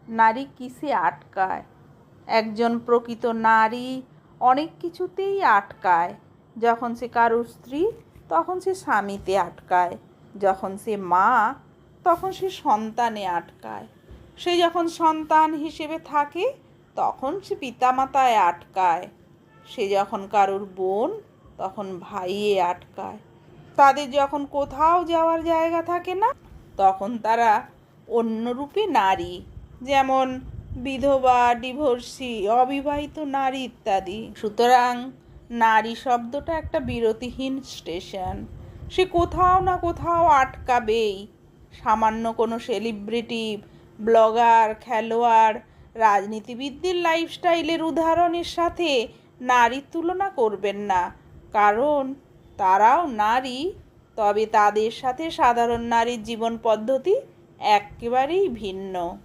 নারী কিসে আটকায়? একজন প্রকৃত নারী অনেক কিছুতেই আটকায়। যখন সে কারোর স্ত্রী, তখন সে স্বামীতে আটকায়। যখন সে মা, তখন সে সন্তানে আটকায়। সে যখন সন্তান হিসেবে থাকে, তখন সে পিতামাতায় আটকায়। সে যখন কারোর বোন, তখন ভাইয়ে আটকায়। তাদের যখন কোথাও যাওয়ার জায়গা থাকে না, তখন তারা অন্য রূপে নারী, যেমন বিধবা, ডিভোর্সি, অবিবাহিত নারী ইত্যাদি। সুতরাং নারী শব্দটা একটা বিরতিহীন স্টেশন। সে কোথাও না কোথাও আটকাবেই। সামান্য কোনো সেলিব্রিটি, ব্লগার, খেলোয়াড়, রাজনীতিবিদদের লাইফস্টাইলের উদাহরণের সাথে নারীর তুলনা করবেন না, কারণ তারাও নারী, তবে তাদের সাথে সাধারণ নারীর জীবন পদ্ধতি একেবারেই ভিন্ন।